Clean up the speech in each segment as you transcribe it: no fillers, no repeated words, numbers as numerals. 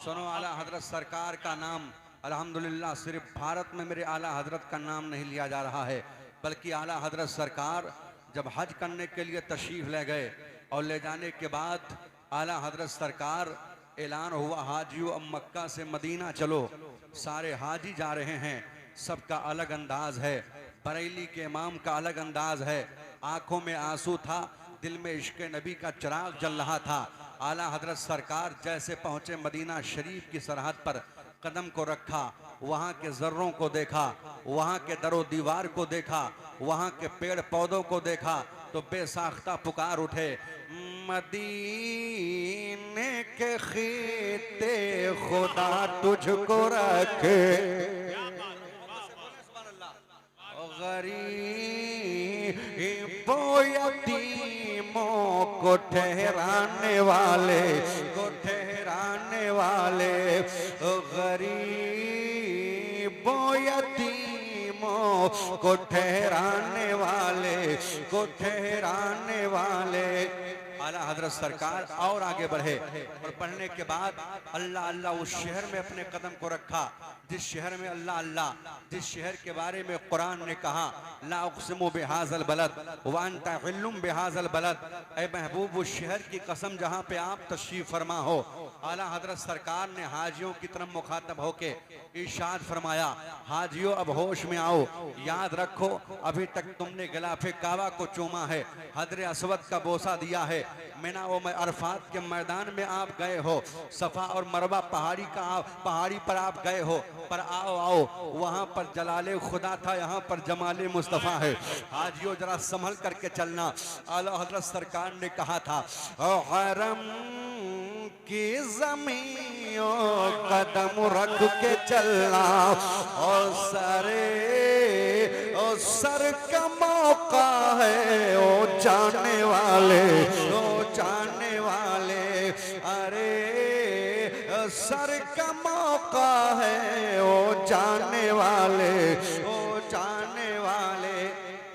सुनो, आला हजरत सरकार का नाम अल्हम्दुलिल्लाह सिर्फ भारत में मेरे आला हजरत का नाम नहीं लिया जा रहा है, बल्कि आला हजरत सरकार जब हज करने के लिए तशरीफ ले गए और ले जाने के बाद आला हजरत सरकार ऐलान हुआ, हाजियों अब मक्का से मदीना चलो। सारे हाजी जा रहे हैं, सबका अलग अंदाज है। बरेली के इमाम का अलग अंदाज है, आंखों में आंसू था, दिल में इश्क नबी का चिराग जल रहा था। आला हजरत सरकार जैसे पहुंचे मदीना शरीफ की सरहद पर, कदम को रखा, वहाँ के जर्रों को देखा, वहाँ के दरो दीवार को देखा, वहाँ के पेड़ पौधों को देखा, तो बेसाख्ता पुकार उठे, मदीने के खीते खुदा तुझको रखे, गरीबों यतीमों को ठहराने वाले, गरीबों यतीमों को ठहराने वाले। आला हजरत सरकार और आगे बढ़े और बढ़ने के बाद अल्लाह अल्लाह उस शहर में अपने कदम को रखा जिस शहर में अल्लाह अल्लाह, जिस शहर के बारे में कुरान ने कहा, ला उक़्सिमु बिहाज़ल बलद व अंता हिल्लुम बिहाज़ल बलद। ऐ महबूब, उस शहर की कसम जहाँ पे आप तशरीफ फरमा हो। आला हजरत सरकार ने हाजियों की तरफ मुखातब होके इरशाद फरमाया, हाजियों अब होश में आओ, याद रखो अभी तक तुमने गिलाफे काबा को चूमा है, हजर असवद का बोसा दिया है, मिना व अरफात के मैदान में आप गए हो, सफा और मरवा पहाड़ी पर आप गए हो, पर आओ आओ वहाँ पर जलाले खुदा था, यहाँ पर जमाले मुस्तफ़ा है। हाजियों जरा संभल करके चलना। आला हजरत सरकार ने कहा था, हरम की ज़मीनों कदम रख के चलना, और सर का मौका है ओ जाने वाले, अरे सर का मौका है ओ जाने वाले।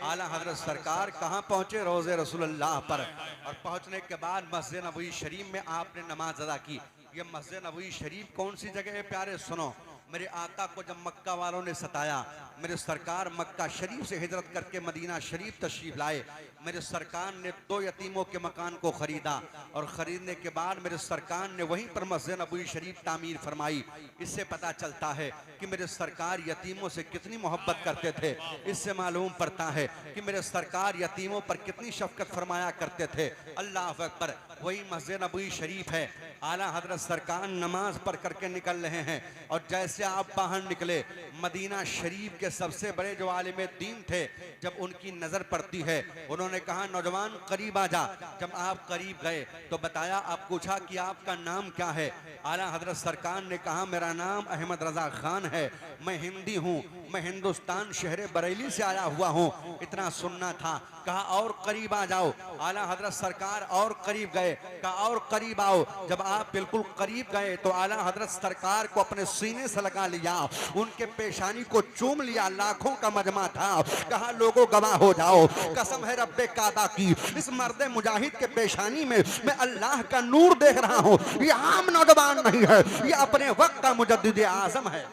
आला हजरत सरकार कहाँ पहुंचे? रोज़े रसूलुल्लाह पर। और पहुंचने के बाद मस्जिद नबवी शरीफ में आपने नमाज अदा की। ये मस्जिद नबवी शरीफ कौन सी जगह है प्यारे? सुनो, मेरे आका को जब मक्का वालों ने सताया, मेरे सरकार मक्का शरीफ से हिजरत करके मदीना शरीफ तशरीफ लाए। मेरे सरकार ने 2 यतीमों के मकान को खरीदा और खरीदने के बाद मेरे सरकार ने वहीं पर मस्जिद नबवी शरीफ तामीर फरमाई। इससे पता चलता है कि मेरे सरकार यतीमों से कितनी मोहब्बत करते थे। इससे मालूम पड़ता है कि मेरे सरकार यतीमों पर कितनी शफकत फरमाया करते थे। अल्लाह अकबर। वही मस्जिद नबवी शरीफ है। आला हजरत सरकार नमाज पढ़ करके निकल रहे हैं और जैसे आप बाहर निकले, मदीना शरीफ के सबसे बड़े जो आलिम दीन थे, जब उनकी नजर पड़ती है, उन्होंने कहा, नौजवान करीब आ जा। जब आप करीब गए तो बताया, आप पूछा कि आपका नाम क्या है? आला हजरत सरकार ने कहा, मेरा नाम अहमद रजा खान है, मैं हिंदी हूँ, मैं हिंदुस्तान शहर बरेली से आया हुआ हूँ। इतना सुनना था। कहा और करीब आ जाओ। आला हजरत सरकार और करीब गए, कहा और करीब आओ। जब आप बिल्कुल करीब गए तो आला हजरत सरकार को अपने सीने से लगा लिया, उनके पेशानी को चूम लिया। लाखों का मजमा था। कहा, लोगों गवाह हो जाओ, कसम है रब्बे काबा की, इस मर्द मुजाहिद के पेशानी में मैं अल्लाह का नूर देख रहा हूँ। ये आम नौजवान नहीं है, ये अपने वक्त का मुजद्दिद आज़म है।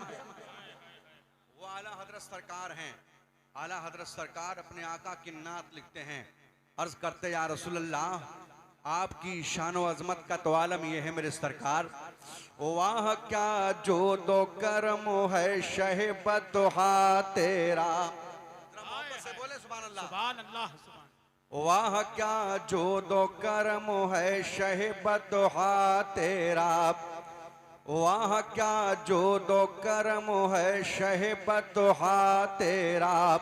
वो आला हजरत सरकार हैं। आला हजरत सरकार अपने आका की नात लिखते हैं। अर्ज करते, या रसूलल्लाह, आपकी शान व अजमत का तो आलम यह है मेरे सरकार, वाह क्या जो दो करम है शहबतहा तेरा। बोले सुभान अल्लाह। वाह क्या जो दो करम है शहबतहा तेरा, वाह क्या जो दो करम है शहबतहा तेरा,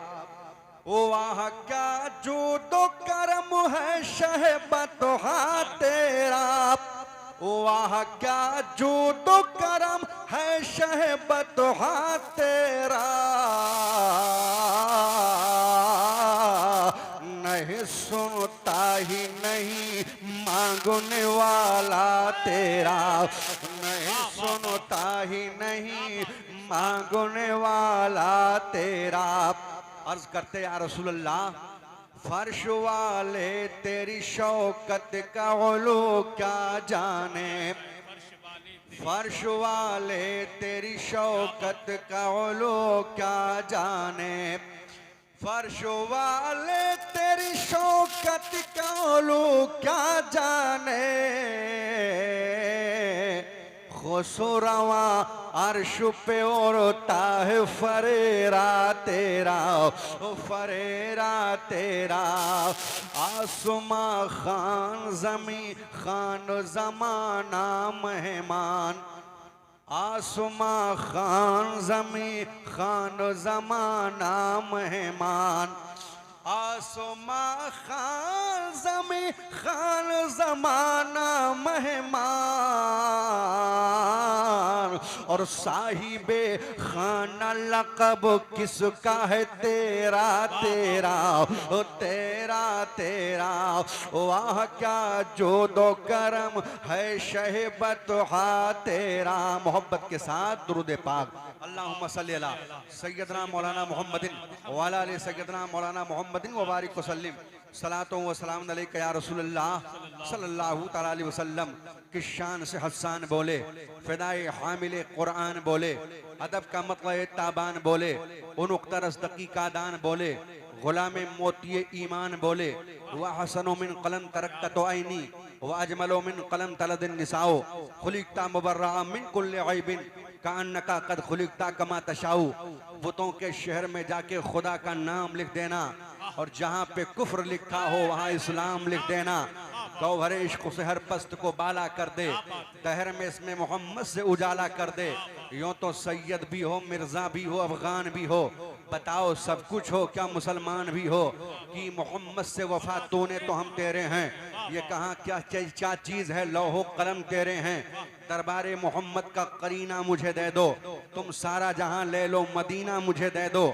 वाह क्या जो दो करम है शहबतहा तेरा, वाह क्या जो दो करम है शहबतहा तेरा, नहीं सुनता ही नहीं मांगने वाला तेरा, नहीं सुनता ही नहीं मांगने वाला तेरा। अर्ज करते, या रसूल अल्लाह, फर्श वाले तेरी शौकत का उलू क्या जाने, फर्श वाले तेरी शौकत का उलू क्या जाने, फर्श वाले तेरी शौकत का उलू क्या जाने, खुसरवा अर्श पे उड़ता है फरेरा तेरा, फरेरा तेरा। आसमां खान जमी खान जमाना मेहमान, आसमां खान जमी खान जमाना मेहमान, आसमां खान जमी खान जमाना मेहमान। और साहिबे खाना लक़ब किसका है तेरा तेरा, ओ तेरा तेरा। वाह क्या जोदो करम है शहबत हा तेरा। मोहब्बत के साथ दुरूद पाक। अल्लाहुम्मा सल्ली अला सय्यदना मौलाना मुहम्मदिन व अला आलि सय्यदना मौलाना मुहम्मदिन व बारिक वसल्लिम। सलातो व सलाम अलैका या रसूलल्लाह सल्लल्लाहु तआला अलैहि वसल्लम। किस शान से हस्सान बोले, फ़िदाए हामिले कुरान बोले, अदब का मतलब ताबान बोले, उनुक़्तरस दक़ीक़ा दान बोले, गुलामे मोतिये ईमान बोले। व हसनो मिन क़लम तरक्कतो ऐनी व अजमलो मिन क़लम तलदिन निसाओ, खुलिक़ता मुबर्रअ मिन कुल्लि ऐबिन कान्नका कद खुलिक़ता कमा तशाऊ। बुतों के शहर में जाके खुदा का नाम लिख देना, और जहाँ पे कुफ्र लिखा हो वहाँ इस्लाम लिख देना। गौहर इश्क़ से हर पस्त को बाला कर दे, दहर में इसमें मोहम्मद से उजाला कर दे। यूँ तो सैयद भी हो, मिर्ज़ा भी हो, अफ़गान भी हो, बताओ सब कुछ हो क्या मुसलमान भी हो, कि मोहम्मद से वफा तूने तो हम तेरे हैं। ये कहाँ क्या चीज़ है, लौहो कलम तेरे हैं। दरबारे मोहम्मद का करीना मुझे दे दो, तुम सारा जहां ले लो, मदीना मुझे दे दो।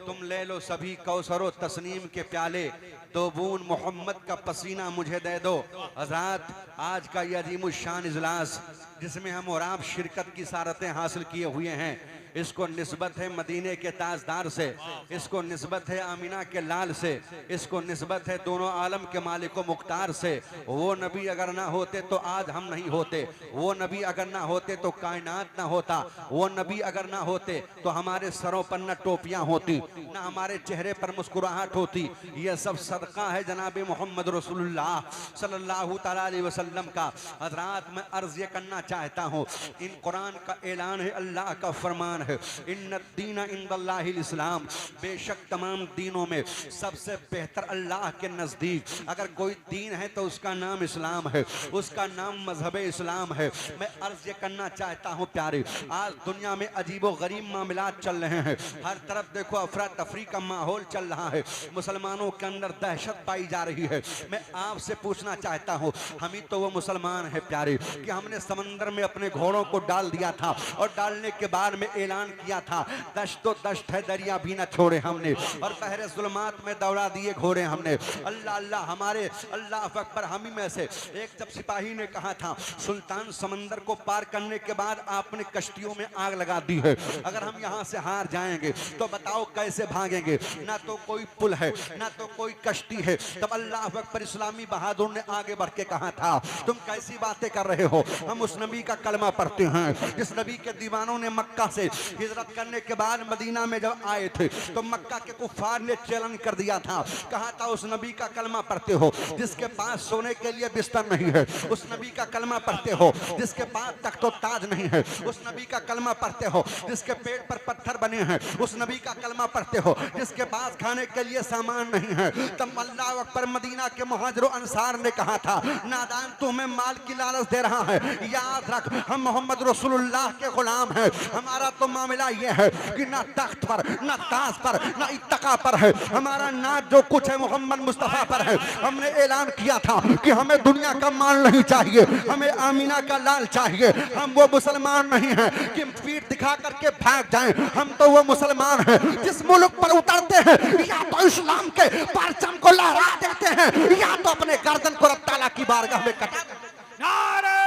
तुम ले लो सभी कौसरो तस्नीम के प्याले, दो बूंद मोहम्मद का पसीना मुझे दे दो। हज़रात, आज का ये अजीमुश्शान इजलास जिसमें हम और आप शिरकत की सारतें हासिल किए हुए हैं, इसको निस्बत है मदीने के ताजदार से, इसको निस्बत है आमिना के लाल से, इसको निस्बत है दोनों आलम के मालिक व मुख्तार से। वो नबी अगर ना होते तो आज हम नहीं होते, वो नबी अगर ना होते तो कायनात ना होता, वो नबी अगर ना होते तो हमारे सरों पर न टोपियां होती, ना हमारे चेहरे पर मुस्कुराहट होती। ये सब सदका है जनाब मोहम्मद रसूलुल्लाह सल्लल्लाहु तआला अलैहि वसल्लम का। हज़रात, मैं अर्ज़ ये करना चाहता हूँ, इन कुरान का ऐलान है, अल्लाह का फरमान है, इन्ना दीना इंदल्लाहिल इस्लाम। बेशक तमाम दीनों में सबसे बेहतर अल्लाह के नज़दीक अगर कोई दीन है तो उसका नाम इस्लाम है, उसका नाम मजहब इस्लाम है। मैं अर्ज़ ये करना चाहता हूँ प्यारे, आज दुनिया में अजीब व गरीब मामलात चल रहे हैं, हर तरफ देखो अफरा तफरी का माहौल चल रहा है, मुसलमानों के अंदर दहशत पाई जा रही है। मैं आपसे पूछना चाहता हूँ, हम ही तो वो मुसलमान है प्यारे कि हमने समंदर में अपने घोड़ों को डाल दिया था, और डालने के बाद में ऐलान किया था दश्त तो दश्त है, दरिया भी न छोड़े हमने, और बहरे जुल्मात में दौड़ा दिए घोड़े हमने। अल्लाह अल्लाह, हमारे अल्लाह अकबर, हम ही में से एक जब सिपाही ने कहा था, सुल्तान समंदर को पार करने के बाद आपने कश्तियों में आग लगा दी है, अगर हम यहाँ से हार जाएंगे तो बताओ कैसे भागेंगे, ना तो कोई पुल है ना तो कोई कश्ती है। तब अल्लाह अकबर इस्लामी बहादुर ने आगे बढ़ के कहा था, तुम कैसी बातें कर रहे हो, हम उस नबी का कलमा पढ़ते हैं जिस नबी के दीवानों ने मक्का से हिजरत करने के बाद मदीना में जब आए थे तो मक्का के कुफार ने चैलेंज कर दिया था, कहा था उस नबी का कलमा पढ़ते हो जिसके पास सोने के लिए बिस्तर नहीं है, उस नबी का कलमा पढ़ते हो जिसके पास तख्तो ताज नहीं है, उस नबी का कलमा पढ़ते हो जिसके पेट पर पत्थर बने हैं, उस नबी का कलमा पढ़ते हो जिसके पास खाने के लिए सामान नहीं है। तब अल्लाह अकबर मदीना के मुहाजिर अंसार ने कहा था, नादान तुम्हें माल की लालच दे रहा है, याद रख हम मोहम्मद रसूलुल्लाह के गुलाम हैं, हमारा तो मामला ये है कि ना तख्त पर ना ताज पर ना इत्तका पर है, हमारा नाज जो कुछ है मोहम्मद मुस्तफा पर है। हमने ऐलान किया था कि हमें दुनिया का माल नहीं चाहिए, हमें आमीना का लाल चाहिए। हम वो मुसलमान नहीं हैं कि पीठ दिखा करके भाग जाएं, हम तो वो मुसलमान हैं जिस मुल्क पर उतरते हैं या तो इस्लाम के परचम को लहरा देते हैं या तो अपने गर्दन को रब ताला की बारगाह में कटा देते हैं। नारे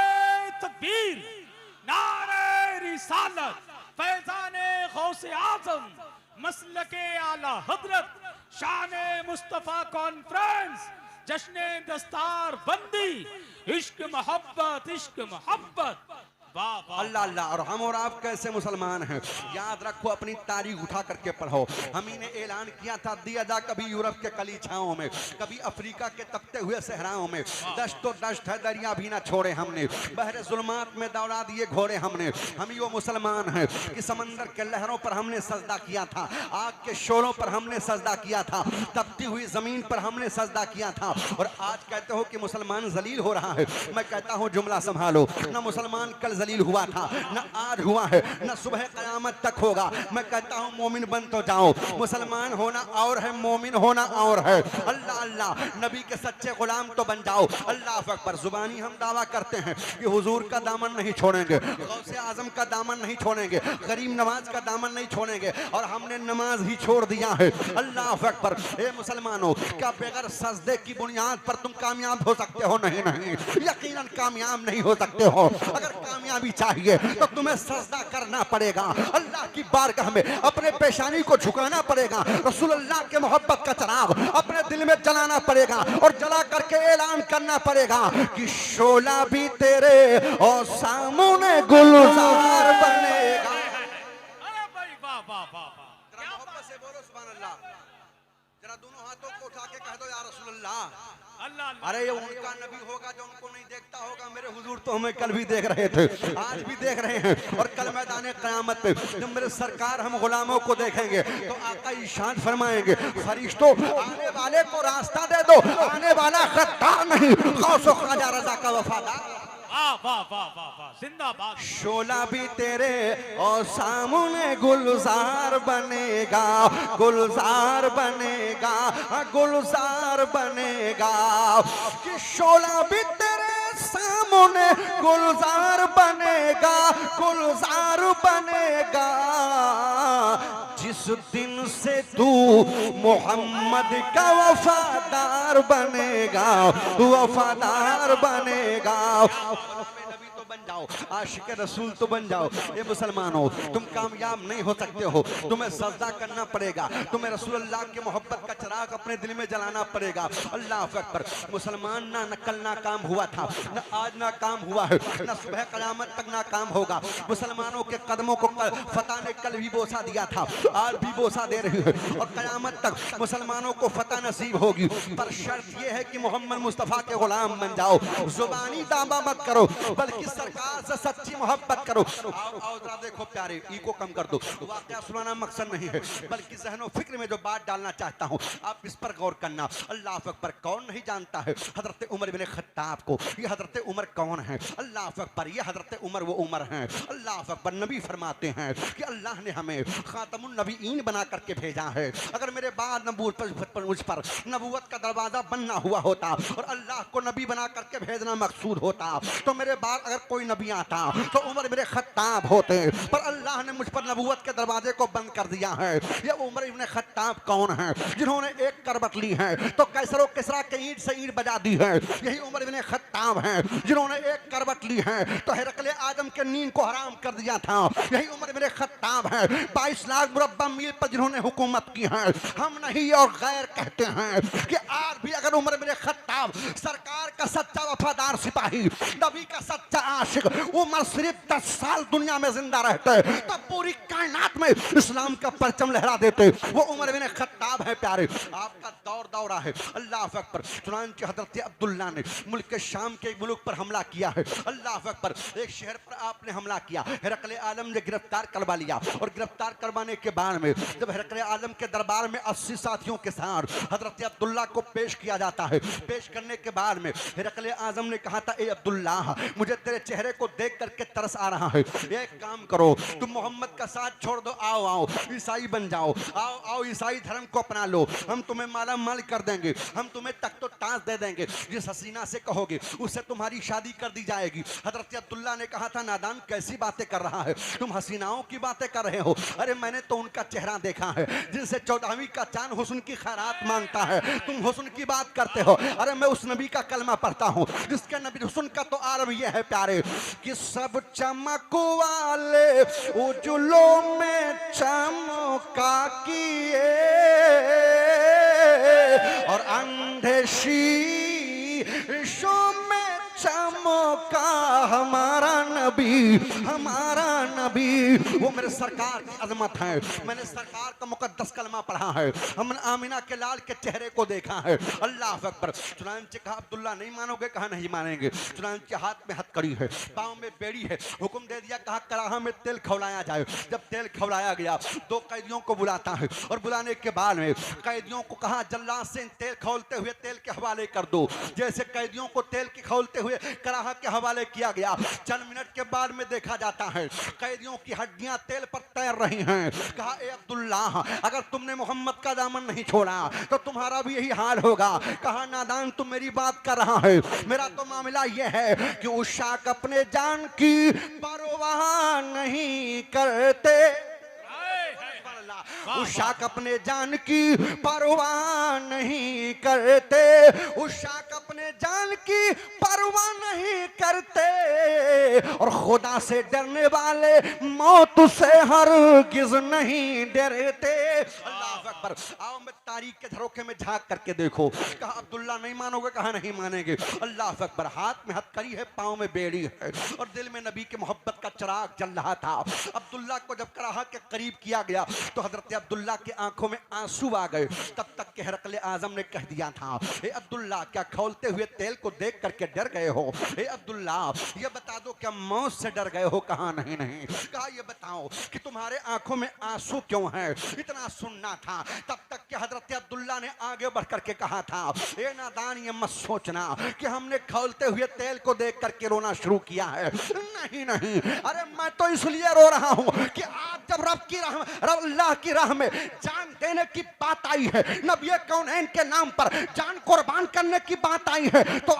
तकबीर, नारे रिसालत, फैज़ाने गौसे आज़म, मसलके आला हज़रत, शाने मुस्तफ़ा कॉन्फ्रेंस, जश्ने दस्तार बंदी, इश्क मोहब्बत वाह वाह अल्लाह अल्लाह। और हम और आप कैसे मुसलमान हैं, याद रखो, अपनी तारीख उठा करके पढ़ो। हम ही ने ऐलान किया था, दिया जा कभी यूरोप के कलीछाओं में, कभी अफ्रीका के तपते हुए सहराओं में, दश्त तो दश्त है, दरिया भी ना छोड़े हमने, बहरे जुल्मात में दौड़ा दिए घोड़े हमने। हम ही वो मुसलमान हैं कि समंदर के लहरों पर हमने सजदा किया था, आग के शोलों पर हमने सजदा किया था, तपती हुई जमीन पर हमने सजदा किया था। और आज कहते हो कि मुसलमान जलील हो रहा है। मैं कहता हूँ जुमला संभालो, ना मुसलमान कल जलील हुआ था, ना आज हुआ है, ना सुबह कयामत तक होगा। मैं कहता हूँ मोमिन बन तो जाओ। मुसलमान होना और है, मोमिन होना और है। अल्लाह अल्लाह। नबी के सच्चे गुलाम तो बन जाओ। अल्लाह अकबर। जुबानी हम दावा करते हैं कि हुजूर का दामन नहीं छोड़ेंगे, गौसे आजम का दामन नहीं छोड़ेंगे, गरीब नवाज का दामन नहीं छोड़ेंगे, और हमने नमाज ही छोड़ दिया है। अल्लाह अकबर। ए मुसलमानों, क्या बगैर सजदे की बुनियाद पर तुम कामयाब हो सकते हो? नहीं नहीं, यकीनन कामयाब नहीं हो सकते हो। अगर कामयाबी चाहिए तो तुम्हें सजदा करना पड़ेगा, अल्लाह की बारगाह में अपने पेशानी को झुकाना पड़ेगा, रसूल अल्लाह के मोहब्बत का चिराग अपने दिल में जलाना पड़ेगा, और जला करके ऐलान करना पड़ेगा कि शोला भी तेरे और सामने गुलजार बनेगा। अरे भाई वाह वाह वाह वाह, जरा मोहब्बत से बोलो सुभान अल्लाह। जरा दोनों हाथों को उठा के कह दो या रसूल अल्लाह। अल्लाह अल्लाह। अरे ये उनका नबी होगा जो उनको नहीं देखता होगा। मेरे हुजूर तो हमें कल भी देख रहे थे, आज भी देख रहे हैं, और कल मैदान क़यामत पे जब मेरे सरकार हम गुलामों को देखेंगे तो आका इरशाद फरमाएंगे, फरिश्तों आने वाले को रास्ता दे दो, आने वाला खद्दार नहीं, गौस ख्वाजा रज़ा का वफादार। वाह वाह वाह वाह वाह, जिंदाबाद। शोला भी तेरे और सामने गुलजार बनेगा, गुलजार बनेगा, गुलजार बनेगा। कि शोला भी तेरे सामने गुलजार बनेगा, गुलजार बनेगा। जिस दिन से तू मोहम्मद का वफादार बनेगा, वफादार बनेगा। नबी तो बन जाओ, आशिक रसूल तो बन जाओ। ये मुसलमानों, तुम कामयाब नहीं हो सकते हो, तुम्हें सजदा करना पड़ेगा, तुम्हें रसूल अल्लाह के मोहब्बत का चिराग अपने दिल में जलाना पड़ेगा। अल्लाह अकबर। मुसलमान ना कल नाकाम हुआ था, ना आज नाकाम हुआ है, ना सुबह कयामत तक नाकाम होगा। मुसलमानों के कदमों को फतह ने कल भी बोसा दिया था, आज भी बोसा दे रही है, और कयामत तक मुसलमानों को फतह नसीब होगी। पर शर्त यह है कि मोहम्मद मुस्तफ़ा के गुलाम बन जाओ। जुबानी दावा मत करो, बल्कि सरकार से सच्ची मोहब्बत करो। आओ जरा देखो प्यारे, ई को कम कर दो। वाकया सुनाना मकसद नहीं है, बल्कि ज़हनो फिक्र में जो बात डालना चाहता हूँ आप इस पर गौर करना। अल्लाह अकबर। कौन नहीं जानता है हजरत उमर बिन खत्ताब को? ये हजरत उमर कौन है? अल्लाह अकबर। ये हजरत उमर वो उमर हैं। अल्लाह अकबर। नबी फरमाते हैं कि अल्लाह ने हमें खातमुन नबीयीन बना करके भेजा है। अगर मेरे बाद मुझ पर नबूवत का दरवाजा बनना हुआ होता और अल्लाह को नबी बना करके भेजना मकसूद होता, तो मेरे बाद अगर कोई नबी आता तो उमर बिन खत्ताब होते। पर अल्लाह ने मुझ पर नबूवत के दरवाजे को बंद कर दिया है। ये उमर इब्न खत्ताब कौन है? जिन्होंने एक करवट ली है तो कैसर और किसरा के ईंट से ईंट बजा दी है। यही उमर इब्न खत्ताब हैं जिन्होंने एक करवट ली है तो हिरकल आदम के नींद को हराम कर दिया था। यही उमर इब्न खत्ताब हैं 22 लाख मुरब्बा मील पर जिन्होंने हुकूमत की है। हम नहीं और गैर कहते हैं कि आज भी अगर उमर इब्न खत्ताब सरकार का सच्चा वफादार सिपाही, नबी का सच्चा आशिक उमर सिर्फ 10 साल दुनिया में जिंदा रहते तो पूरी कायनात में इस्लाम का परचम लहरा देते। वो उमर बिन खत्ताब है प्यारे। आपका दौर दौरा है। अल्लाह अकबर। चुनांचे हजरत अब्दुल्ला ने मुल्क के शाम के एक मुल्क पर हमला किया है। अल्लाह अकबर। एक शहर पर आपने हमला किया, हिरकल आलम ने गिरफ्तार करवा लिया, और गिरफ्तार करवाने के बाद में जब हिरकल आलम के दरबार में 80 साथियों के साथ हजरत अब्दुल्ला को पेश किया जाता है। पेश करने के बाद में हिरकल आजम ने कहा था, ए अब्दुल्ला, मुझे तेरे चेहरे को देख करके तरस आ रहा है। एक काम करो, तुम मोहम्मद का साथ छोड़ दो, आओ आओ ईसाई बन जाओ, आओ आओ ईसाई धर्म को अपना लो, हम तुम्हें माला माल कर देंगे, हम तुम्हें तख्त व ताज दे देंगे, जिस हसीना से कहोगे उससे तुम्हारी शादी कर दी जाएगी। हजरत अब्दुल्ला ने कहा था, नादान कैसी बातें कर रहा है, तुम हसीनाओं की बातें कर रहे हो। अरे मैंने तो उनका चेहरा देखा है जिनसे 14वीं का चांद हुस्न की खैरात मांगता है, तुम हुस्न की बात करते हो। अरे मैं उस नबी का कलमा पढ़ता हूँ जिसके नबी हुस्न का तो आरब ये है प्यारे कि सब चमक वाले उजलों में चमका किए और अंधे शीशों में चमक का हमारा नबी, वो मेरे सरकार की अजमत है। मैंने सरकार का मुकद्दस कलमा पढ़ा है, हमने आमिना के लाल के चेहरे को देखा है। अल्लाह अकबर। चुनांचे कहा अब्दुल्ला नहीं मानोगे, कहा नहीं मानेंगे। चुनांचे हाथ में हथकड़ी है, पाँव में बेड़ी है, हुक्म दे दिया, कहा कड़ाहा में तेल खौलाया जाए। जब तेल खौलाया गया, दो कैदियों को बुलाता है और बुलाने के बाद में कैदियों को कहा जल्लाद से तेल खौलते हुए तेल के हवाले कर दो। जैसे कैदियों को तेल के खौलते हुए कड़ाहा के हवाले किया गया, चंद मिनट के बाद में देखा जाता है कैदियों की हड्डियां तेल पर तैर रही हैं। कहा ए अब्दुल्ला, अगर तुमने मोहम्मद का दामन नहीं छोड़ा तो तुम्हारा भी यही हाल होगा। कहा नादान, तुम मेरी बात कर रहा है, मेरा तो मामला यह है कि उस शाक अपने जान की परवाह नहीं करते। उस शाक अपने जान की परवाह नहीं करते, उस शाक अपने जान की परवाह नहीं करते, और खुदा से डरने वाले मौत से हरगिज नहीं डरते। अल्लाह अकबर। आओ मैं तारीख के झरोखे में झांक करके देखो। कहा अब्दुल्ला नहीं मानोगे, कहा नहीं मानेंगे। अल्लाह अकबर। हाथ में हथकड़ी है, पाँव में बेड़ी है और दिल में नबी की मोहब्बत का चिराग जल रहा था। अब्दुल्ला को जब कड़ाहा के करीब किया गया तो हजरत अब्दुल्ला की आंखों में आंसू आ गए। तब तक के हिरकल आजम ने कह दिया था, हे अब्दुल्ला, क्या खौलते हुए तेल को देख करके डर गए हो? हे अब्दुल्ला, ये बता दो, क्या मौत से डर गए हो? कहा नहीं नहीं। कहा ये बताओ कि तुम्हारे आंखों में आंसू क्यों है? इतना सुनना था। तब तक के हजरत अब्दुल्ला ने आगे बढ़ करके कहा था, ए नादान, ये मत सोचना कि हमने खौलते हुए तेल को देख करके रोना शुरू किया है। नहीं नहीं, अरे मैं तो इसलिए रो रहा हूं कि आज जब रब अल्लाह की राह में जान देने की बात आई है, नबी कौनैन के नाम पर जान कुर्बान करने की बात आई है, तो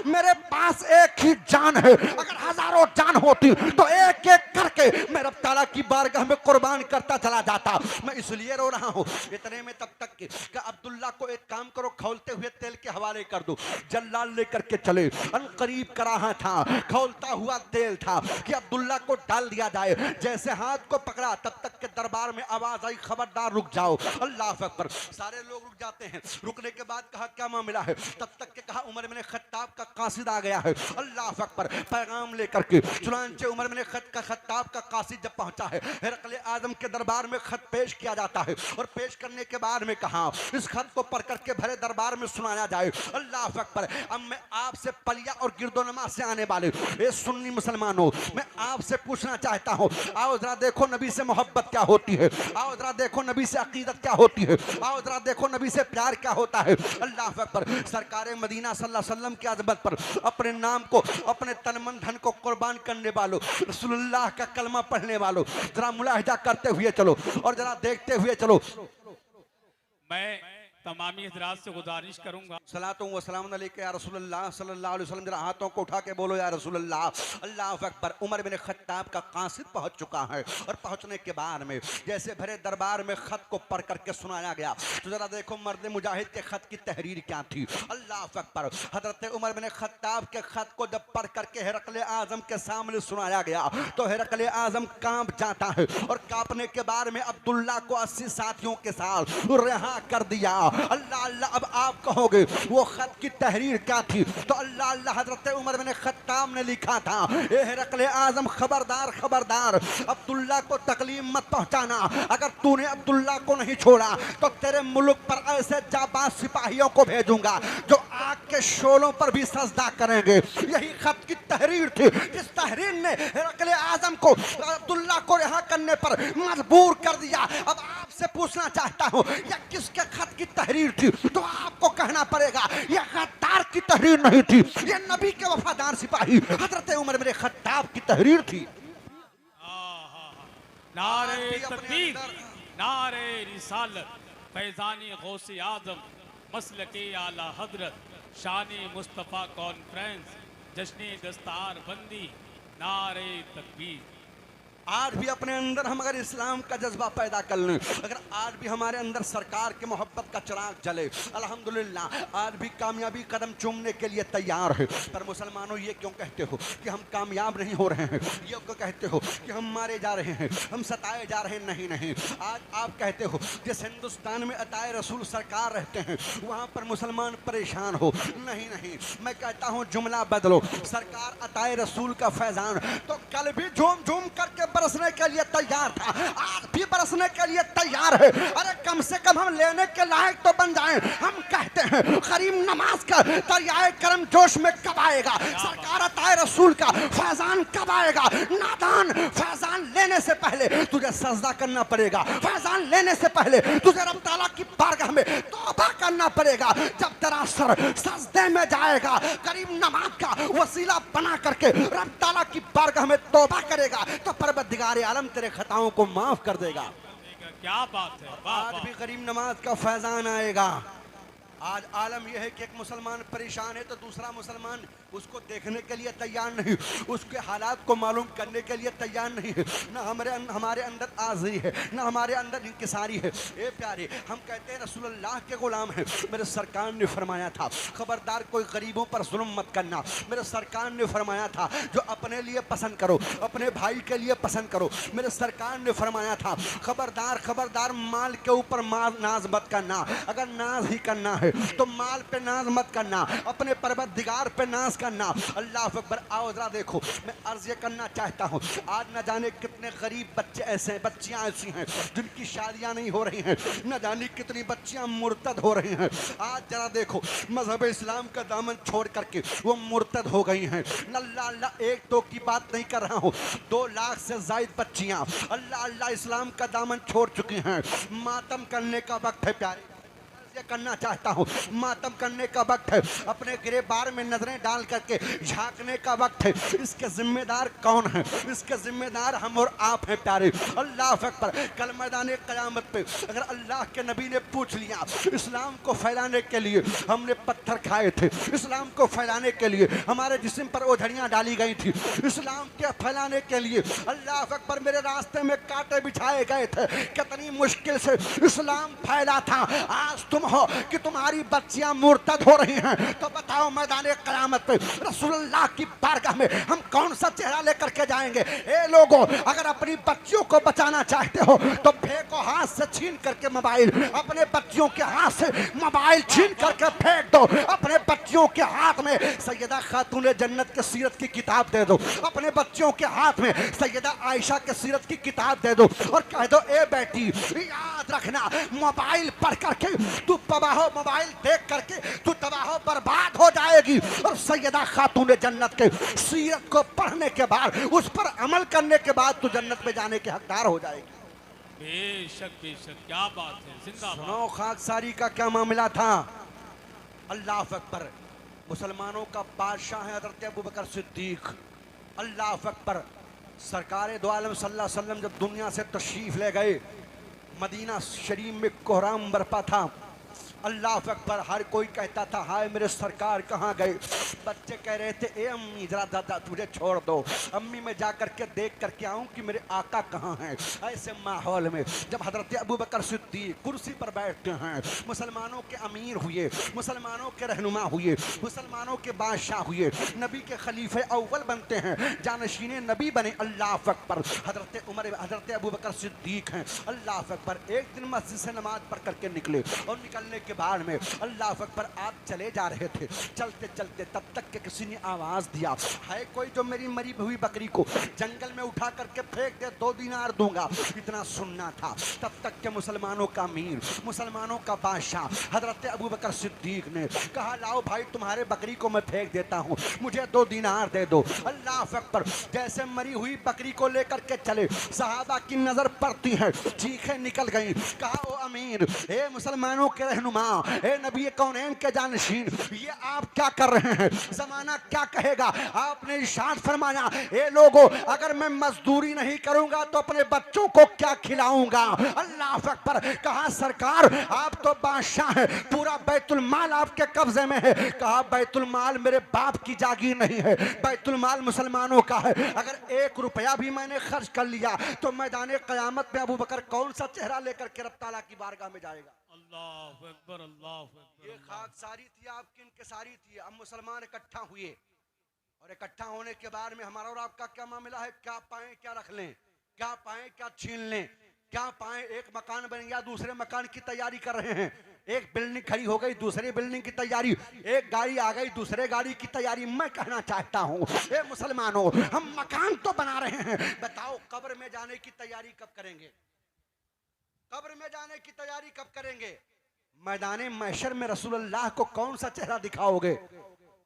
मेरे पास एक ही जान है। अगर हजारों जान होती तो एक एक करके मैं रब ताला की बारगाह में कुर्बान करता चला जाता। मैं इसलिए रो रहा हूं। इतने में तब तक कि अब्दुल्ला को एक काम करो, खौलते हुए तेल के हवाले कर दो। जल्लाल लेकर के चले। अनकरीब कराहा था, खौलता हुआ तेल था कि अब्दुल्ला को डाल दिया जाए। जैसे हाथ को पकड़ा, तब तक के दरबार में आवाज आई, खबरदार रुक जाओ। अल्लाह अकबर। सारे लोग रुक जाते हैं। रुकने के बाद कहा क्या मामला है? तब तक के कहा उमर इब्न खत्ताब का कासिद आ गया है। अल्लाह अकबर। पैगाम लेकर के चुनांचे उमर इब्न खत्ताब का कासिद जब पहुंचा है, हिरकल आजम के दरबार में खत पेश किया जाता है और पेश करने के बाद में कहा इस खत को पढ़ करके भरे दरबार में सुनाया जाए। अल्लाह अकबर। अब मैं आपसे पलिया और गिरदोनमा से आने वाले ये सुन्नी मुसलमानों, मैं आपसे पूछना चाहता हूं, आओ जरा देखो नबी से मोहब्बत क्या होती है, आओ जरा देखो नबी से अकीदत क्या होती है, आओ जरा देखो नबी से प्यार क्या होता है। अल्लाह अकबर। सरकार मदीना सल्लल्लाहु अलैहि वसल्लम की अज़मत पर अपने नाम को, अपने तन मन धन को कुर्बान करने वालों, रसूलुल्लाह का कलमा पढ़ने वालों, जरा मुलाहिजा करते हुए चलो और जरा देखते हुए चलो। मैं तमामी हजरात से गुजारिश करूंगा, सलातुम व सलाम अलैका या रसूलुल्लाह सल्लल्लाहु अलैहि वसल्लम। जरा हाथों को उठा के बोलो या रसूलुल्लाह। अल्लाह अकबर। उमर बिन खत्ताब का कासिद पहुंच चुका है और पहुंचने के बाद में जैसे भरे दरबार में खत को पढ़ करके सुनाया गया, तो जरा देखो मर्द मुजाहिद के खत की तहरीर क्या थी। अल्लाह अकबर। हजरत उमर बिन खत्ताब के खत को जब पढ़ करके हिरकल आजम के सामने सुनाया गया तो हिरकल आजम कांप जाता है और कांपने के बाद में अब्दुल्ला को 80 साथियों के साथ रिहा कर दिया। अल्लाह अल्लाह। अब आप कहोगे वो खत की तहरीर क्या थी? तो अल्लाह अल्लाह। हजरत उमर बिन खत्ताब ने लिखा था, ए हिरकल आजम, खबरदार खबरदार, अब्दुल्ला को तकलीफ मत पहुंचाना। अगर तूने अब्दुल्ला को नहीं छोड़ा तो तेरे मुल्क पर ऐसे जाबाज सिपाहियों को भेजूंगा जो आग के शोलों पर भी सजदा करेंगे। यही खत की तहरीर थी जिस तहरीर ने हिरकल आजम को अब्दुल्ला को रिहा करने पर मजबूर कर दिया। अब आपसे पूछना चाहता हूं, यह किसके खत की तहरीर थी? तो आपको कहना पड़ेगा यह गद्दार की तहरीर नहीं थी, यह नबी के वफादार सिपाही हजरत उमर बिन खत्ताब की तहरीर थी। नारे तकबीर, नारे रिसालत, फैजानी गौसे आजम, मसलके आला हजरत, शानी मुस्तफ़ा कॉन्फ्रेंस, जश्न दस्तार बंदी, नारे तकबीर। आज भी अपने अंदर हम अगर इस्लाम का जज्बा पैदा कर लें, अगर आज भी हमारे अंदर सरकार के मोहब्बत का चिराग जले, अल्हम्दुलिल्लाह आज भी कामयाबी कदम चूमने के लिए तैयार है। पर मुसलमानों ये क्यों कहते हो कि हम कामयाब नहीं हो रहे हैं, ये क्यों कहते हो कि हम मारे जा रहे हैं, हम सताए जा रहे हैं? नहीं नहीं, आज आप कहते हो जिस हिंदुस्तान में अताए रसूल सरकार रहते हैं वहाँ पर मुसलमान परेशान हो। नहीं नहीं, मैं कहता हूँ जुमला बदलो, सरकार अताए रसूल का फैजान तो कल भी झूम झूम करके बरसने के लिए तैयार था, आज भी बरसने के लिए तैयार है। अरे कम से कम हम लेने के लायक तो बन जाएं। हम कहते हैं करीम नमाज का दरियाए करम जोश में कब आएगा, सरकार अताए रसूल का फैजान कब आएगा? नादान, फैजान लेने से पहले तुझे सजदा करना पड़ेगा, फैजान लेने से पहले तुझे रब ताला की बारगाह में तौबा करना पड़ेगा। जब तेरा सर सजदे में जाएगा, करीम नमाज का वसीला बना करके रब ताला की बारगाह में तौबा करेगा तो परवरदिगार आलम तेरे खताओं को माफ कर देगा। क्या बात है, वाह, आज वाह। भी करीम नमाज का फैजान आएगा। आज आलम यह है कि एक मुसलमान परेशान है तो दूसरा मुसलमान उसको देखने के लिए तैयार नहीं, उसके हालात को मालूम करने के लिए तैयार नहीं है। ना हमारे अंदर आज़री है, ना हमारे अंदर इंकिसारी है। ए प्यारे, हम कहते हैं रसूलुल्लाह के गुलाम हैं। मेरे सरकार ने फरमाया था खबरदार कोई गरीबों पर जुल्म मत करना। मेरे सरकार ने फरमाया था जो अपने लिए पसंद करो अपने भाई के लिए पसंद करो। मेरे सरकार ने फरमाया था खबरदार खबरदार माल के ऊपर नाज मत करना। अगर नाज ही करना है तो माल पे नाज मत करना, अपने परवरदिगार पे नाज करना। अल्लाह अकबर। आओ जरा देखो, मैं अर्ज ये करना चाहता हूँ, आज न जाने कितने गरीब बच्चे ऐसे हैं, बच्चियाँ ऐसी हैं जिनकी शादियाँ नहीं हो रही हैं, न जाने कितनी बच्चियाँ मुर्तद हो रही हैं। आज जरा देखो, मजहब इस्लाम का दामन छोड़ करके वो मुर्तद हो गई हैं। अल्लाह अल्लाह, एक दो की बात नहीं कर रहा हूँ, 2 लाख से जायद बच्चियाँ अल्लाह अल्लाह इस्लाम का दामन छोड़ चुकी हैं। मातम करने का वक्त है प्यारे, करना चाहता हूँ, मातम करने का वक्त है, अपने गिरेबार में नजरें डाल करके झांकने का वक्त है। इसके जिम्मेदार कौन है? इसके जिम्मेदार हम और आप हैं प्यारे। अल्लाह अकबर। कल मैदान क़यामत पे अगर अल्लाह के नबी ने पूछ लिया, इस्लाम को फैलाने के लिए हमने पत्थर खाए थे, इस्लाम को फैलाने के लिए हमारे जिस्म पर ओझड़ियाँ डाली गई थी, इस्लाम के फैलाने के लिए अल्लाह अकबर मेरे रास्ते में कांटे बिछाए गए थे, कितनी मुश्किल से इस्लाम फैला था। आज तुम हो कि तुम्हारी बच्चियां मुर्तद हो रही हैं, तो बताओ मैदान क़यामत पे रसूलुल्लाह की बारगाह में हम कौन सा चेहरा लेकर के जाएंगे? ए लोगों, अगर अपनी बच्चियों को बचाना चाहते हो तो फेंको हाथ से छीन करके मोबाइल, अपने बच्चियों के हाथ से मोबाइल छीन करके फेंक दो। अपने बच्चियों के हाथ में सैयदा खातून जन्नत के सीरत की किताब दे दो, अपने बच्चियों के हाथ में सैयदा आयशा के सीरत की किताब दे दो और कह दो ए बेटी याद रखना, मोबाइल पढ़ करके तू तबाह, मोबाइल देख करके तू तबाह बर्बाद हो जाएगी और सैयदा खातून जन्नत के सीरत को पढ़ने के बाद, उस पर अमल करने के बाद तू जन्नत में जाने के हकदार हो जाएगी। बेशक बेशक, क्या बात है, जिंदाबाद। सुनो खाकसारी का क्या मामला था। अल्लाह अकबर। मुसलमानों का बादशाह है हज़रत अबू बकर सिद्दीक। अल्लाह अकबर। सरकार दो आलम सल्लल्लाहु अलैहि वसल्लम जब दुनिया से तशरीफ ले गए, मदीना शरीफ में कोहराम बरपा था। अल्लाह अकबर। हर कोई कहता था हाय मेरे सरकार कहाँ गए? बच्चे कह रहे थे ए अम्मी जरा दादा तुझे छोड़ दो, अम्मी मैं जा करके देख करके आऊँ कि मेरे आका कहाँ हैं। ऐसे माहौल में जब हजरत अबू बकर सिद्दीक कुर्सी पर बैठते हैं, मुसलमानों के अमीर हुए, मुसलमानों के रहनुमा हुए, मुसलमानों के बादशाह हुए, नबी के खलीफे अव्वल बनते हैं, जानशीने नबी बने। अल्लाह अकबर। हजरत अबू बकर सिद्दीक हैं। अल्लाह अकबर। एक दिन मस्जिद से नमाज पढ़ करके निकले और निकलने के बाद में अल्लाह अकबर आप चले जा रहे थे, चलते चलते तब तक के किसी ने आवाज दिया, है कोई जो मेरी मरी हुई बकरी को जंगल में उठा करके फेंक दे, 2 दिनार दूंगा। इतना सुनना था। तब तक के मुसलमानों का अमीर, मुसलमानों का बादशाह हजरत अबू बकर सिद्दीक ने कहा लाओ भाई तुम्हारे बकरी को मैं फेंक देता हूँ, मुझे 2 दिनार दे दो। अल्लाह अकबर। जैसे मरी हुई बकरी को लेकर के चले, सहाबा की नजर पड़ती है, चीखें निकल गई। कहा ओ अमीर, ए मुसलमानों के रहनुमा, नुमा, ए नबी कौनैन के जानशीन, ये आप क्या कर रहे हैं, जमाना क्या कहेगा। आपने इरशाद फरमाया ए लोगों, अगर मैं मजदूरी नहीं करूंगा तो अपने बच्चों को क्या खिलाऊंगा। अल्लाह अकबर। कहा सरकार आप तो बादशाह हैं, पूरा बैतुल माल आपके कब्जे में है। कहा बैतुल माल मेरे बाप की जागीर नहीं है, बैतुल माल मुसलमानों का है। अगर 1 रुपया भी मैंने खर्च कर लिया तो मैदान क़यामत में अबू बकर कौन सा चेहरा लेकर के रब ताला की बारगाह में जाएगा। अल्लाह अकबर, अल्लाह अकबर। ये खाकसारी थी आपकी, इनकिसारी थी। अब मुसलमान इकट्ठा हुए और इकट्ठा होने के बाद में हमारा और आपका क्या मामला है, क्या पाएं क्या रख लें, क्या पाएं क्या छीन लें, क्या पाएं। एक मकान बन गया, दूसरे मकान की तैयारी कर रहे हैं। एक बिल्डिंग खड़ी हो गई, दूसरी बिल्डिंग की तैयारी। एक गाड़ी आ गई, दूसरे गाड़ी की तैयारी। मैं कहना चाहता हूँ ए मुसलमानों, हम मकान तो बना रहे हैं, बताओ कब्र में जाने की तैयारी कब करेंगे, कब्र में जाने की तैयारी कब करेंगे। मैदान महशर में रसूलुल्लाह को कौन सा चेहरा दिखाओगे।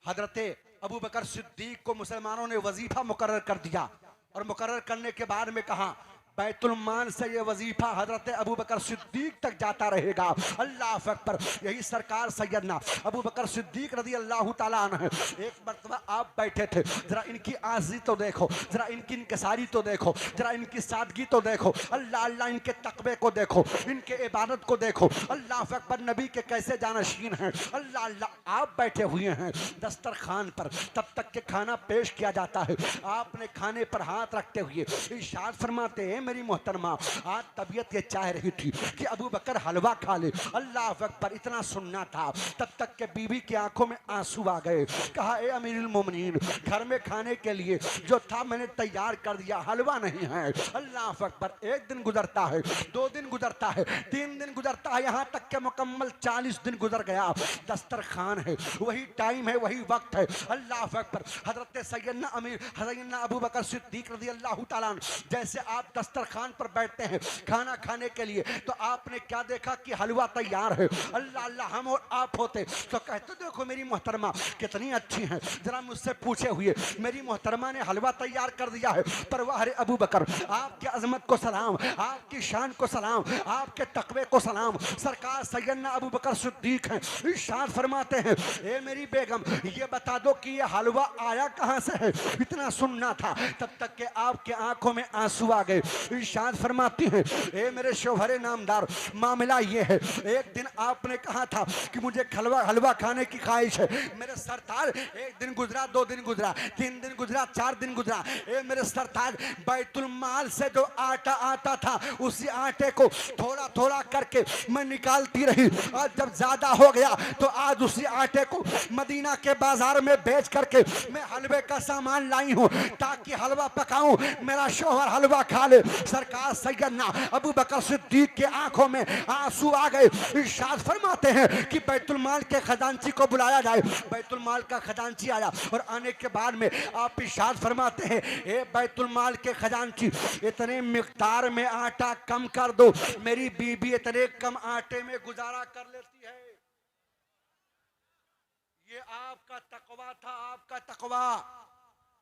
हजरते अबू बकर सिद्दीक को मुसलमानों ने वजीफा मुकर्रर कर दिया और मुकर्रर करने के बाद में कहा बैतुल माल से ये वजीफा हजरत अबू बकर सिद्दीक तक जाता रहेगा। अल्लाह अकबर। यही सरकार सैयदना अबू बकर सिद्दीक रज़ी अल्लाह ताला अन्हु एक मर्तबा आप बैठे थे, जरा इनकी आज़ी तो देखो, जरा इनकी इनकिसारी तो देखो, जरा इनकी सादगी तो देखो, अल्लाह अल्लाह इनके तकवे को देखो, इनके इबादत को देखो। अल्लाह अकबर। नबी के कैसे जानशीन हैं। अल्लाह अल्लाह। आप बैठे हुए हैं दस्तरखान पर, तब तक के खाना पेश किया जाता है। आपने खाने पर हाथ रखते हुए इरशाद फरमाते हैं मेरी मोहतरमा आज तबीयत ये चाह रही थी कि अबू बकर हलवा खा ले। अल्लाह अकबर। इतना सुनना था तब तक के बीवी की आंखों में आंसू आ गए। कहा ए अमीरुल मोमिनीन, घर में खाने के लिए जो था मैंने तैयार कर दिया, हलवा नहीं है। अल्लाह अकबर। 1 दिन गुजरता है, 2 दिन गुजरता है, 3 दिन गुजरता है, यहाँ तक के मुकम्मल 40 दिन गुजर गया। दस्तरखान है, वही टाइम है, वही वक्त है। अल्लाह अकबर। हजरत सैयदना अबू बकर सिद्दीक रज़ी अल्लाह ताला अन्हु जैसे आप दस्तरखान पर बैठते हैं खाना खाने के लिए, तो आपने क्या देखा कि हलवा तैयार है। अल्लाह अल्लाह। हम और आप होते तो कहते देखो मेरी मोहतरमा कितनी अच्छी हैं, जरा मुझसे पूछे हुए मेरी मोहतरमा ने हलवा तैयार कर दिया है। पर वाह रे अबू बकर, आपकी अजमत को सलाम, आपकी शान को सलाम, आपके तकवे को सलाम। सरकार सैयदना अबू बकर सिद्दीक हैं, इरशाद फरमाते हैं ए मेरी बेगम ये बता दो कि ये हलवा आया कहाँ से है। इतना सुनना था तब तक के आपके आंखों में आंसू आ गए। इरशाद फरमाती हैं ए मेरे शोहरे नामदार, मामला ये है एक दिन आपने कहा था कि मुझे हलवा खाने की ख्वाहिश है। मेरे सरदार 1 दिन गुजरा, 2 दिन गुजरा, 3 दिन गुजरा, 4 दिन गुजरा। ए मेरे सरदार बैतुल माल से जो आटा आता था उसी आटे को थोड़ा थोड़ा करके मैं निकालती रही और जब ज्यादा हो गया तो आज उसी आटे को मदीना के बाजार में बेच करके मैं हलवे का सामान लाई हूँ ताकि हलवा पकाऊं, मेरा शोहर हलवा खा ले। सरकार सैयदना अबू बकर सिद्दीक के आंखों में आंसू आ गए। इरशाद फरमाते हैं कि बैतुल माल के खजांची को बुलाया जाए। बैतुल माल का खजांची आया और आने के बाद में आप इरशाद फरमाते हैं ए बैतुल माल के खजांची इतने मिकदार में आटा कम कर दो, मेरी बीबी इतने कम आटे में गुजारा कर लेती है। ये आपका तकवा था, आपका तकवा।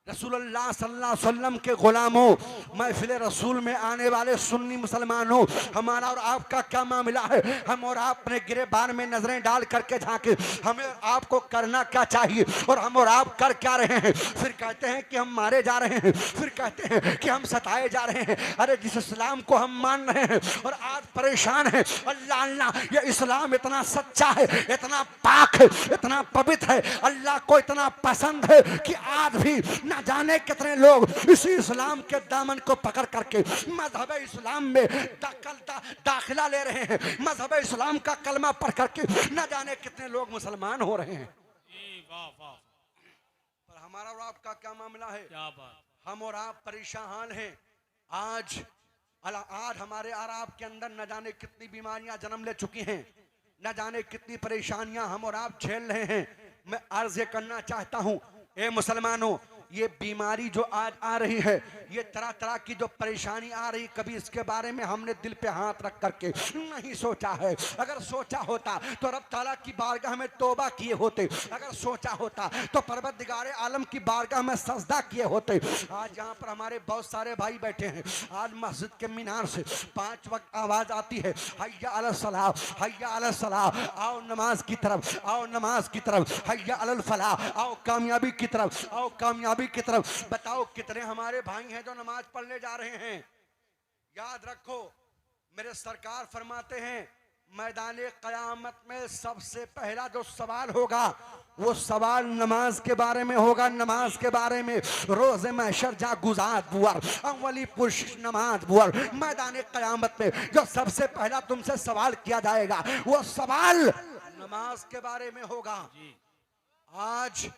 रसूलुल्लाह सल्लल्लाहु अलैहि वसल्लम के गुलामों, महफिल रसूल में आने वाले सुन्नी मुसलमानों, हमारा और आपका क्या मामला है। हम और आप अपने गिरेबान में नजरें डाल करके झांके, हमें और आपको करना क्या चाहिए और हम और आप कर क्या रहे हैं। फिर कहते हैं कि हम मारे जा रहे हैं, फिर कहते हैं कि हम सताए जा रहे हैं। अरे जिस इस्लाम को हम मान रहे हैं और आज परेशान है, अल्लाह अल्लाह ये इस्लाम इतना सच्चा है, इतना पाक है, इतना पवित्र है, अल्लाह को इतना पसंद है कि आज भी न जाने कितने लोग इसी इस्लाम के दामन को पकड़ करके मजहब इस्लाम में दाखिला ले रहे हैं, मजहब इस्लाम का कलमा पढ़ करके न जाने कितने लोग मुसलमान हो रहे हैं। पर हमारा और आपका क्या मामला है। क्या बात। हम और आप परेशान हैं। आज हमारे और आपके अंदर न जाने कितनी बीमारियां जन्म ले चुकी हैं, न जाने कितनी परेशानियां हम और आप झेल रहे हैं। मैं अर्ज करना चाहता हूं ए मुसलमानों, ये बीमारी जो आज आ रही है ये तरह तरह की जो परेशानी आ रही, कभी इसके बारे में हमने दिल पे हाथ रख करके नहीं सोचा है। अगर सोचा होता तो रब ताला की बारगाह में तौबा किए होते, अगर सोचा होता तो परवरदिगारे आलम की बारगाह में सजदा किए होते। आज यहाँ पर हमारे बहुत सारे भाई बैठे हैं, आज मस्जिद के मीनार से 5 वक्त आवाज आती है, हय्या अला सलाह, हय्या अला सलाह, आओ नमाज की तरफ, आओ नमाज की तरफ, हय्या अल फलाह, आओ कामयाबी की तरफ, आओ कामयाबी की तरफ। बताओ कितने हमारे भाई हैं जो नमाज पढ़ने जा रहे हैं। याद रखो, मेरे सरकार फरमाते हैं मैदाने क़यामत में सबसे पहला जो सवाल होगा वो सवाल नमाज के बारे में होगा, नमाज के बारे में। रोज़े महशर जा गुज़ात बुअर अव्वली पुरुष नमाज बुअर। मैदाने क़यामत में जो सबसे पहला तुमसे सवाल किया जाएगा वो सवाल नमाज के बारे में होगा। आज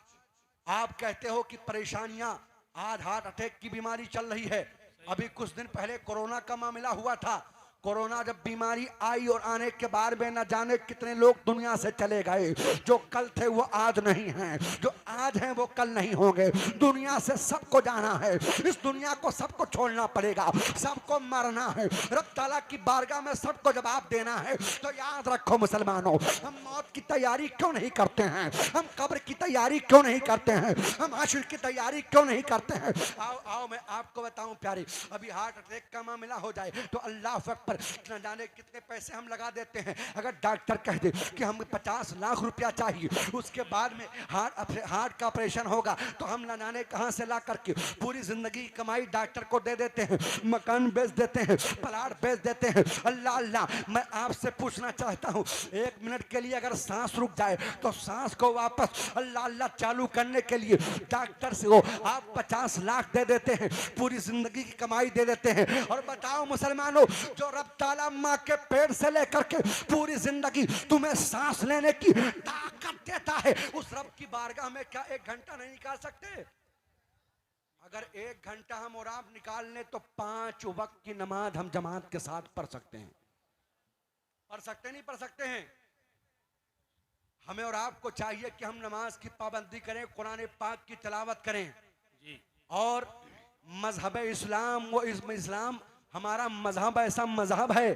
आप कहते हो कि परेशानियां, आज हार्ट अटैक की बीमारी चल रही है। अभी कुछ दिन पहले कोरोना का मामला हुआ था। कोरोना जब बीमारी आई और आने के बाद में न जाने कितने लोग दुनिया से चले गए। जो कल थे वो आज नहीं हैं, जो आज हैं वो कल नहीं होंगे। दुनिया से सबको जाना है, इस दुनिया को सबको छोड़ना पड़ेगा, सबको मरना है। रब ताला की बारगाह में सबको जवाब देना है। तो याद रखो मुसलमानों, हम मौत की तैयारी क्यों नहीं करते हैं? हम कब्र की तैयारी क्यों नहीं करते हैं? हम हश्र की तैयारी क्यों नहीं करते हैं? आओ आओ मैं आपको बताऊं प्यारे, अभी हार्ट अटैक का मामला हो जाए तो अल्लाह अकबर, न जाने कितने पैसे हम लगा देते हैं। अगर डॉक्टर कह दे कि हमें 50 लाख रुपया चाहिए, उसके बाद में हार्ट का ऑपरेशन होगा, तो हम न जाने कहां से ला करके पूरी जिंदगी की कमाई डॉक्टर को दे देते हैं, मकान बेच देते हैं, प्लाट बेच देते हैं। अल्लाह अल्लाह, मैं आपसे पूछना चाहता हूं, 1 मिनट के लिए अगर सांस रुक जाए तो सांस को वापस अल्लाह अल्लाह चालू करने के लिए डॉक्टर से वो आप 50 लाख दे देते हैं, पूरी जिंदगी की कमाई दे देते हैं। और बताओ मुसलमानों, जो रब ताला माँ के पेट से लेकर के पूरी जिंदगी तुम्हें सांस लेने की ताकत देता है, उस रब की बारगाह में क्या 1 घंटा नहीं निकाल सकते? अगर 1 घंटा हम और आप निकाल लें तो 5 वक्त की नमाज हम जमात के साथ पढ़ सकते हैं। पढ़ सकते नहीं पढ़ सकते हैं? हमें और आपको चाहिए कि हम नमाज की पाबंदी करें, कुरान पाक की तिलावत करें जी। और मजहब इस्लाम, वो इस्लाम हमारा मजहब ऐसा मजहब है,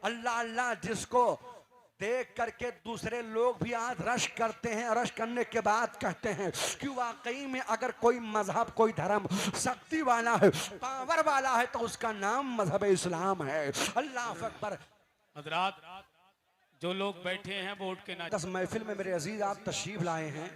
अल्लाह अल्लाह जिसको देख करके दूसरे लोग भी आज रश करते हैं। रश करने के बाद कहते हैं कि वाकई में अगर कोई मजहब, कोई धर्म शक्ति वाला है, पावर वाला है, तो उसका नाम मजहब इस्लाम है। अल्लाह अकबर। हजरात, जो लोग बैठे हैं वो उठ के ना। 10 महफिल में मेरे अजीज आप तशरीफ लाए हैं।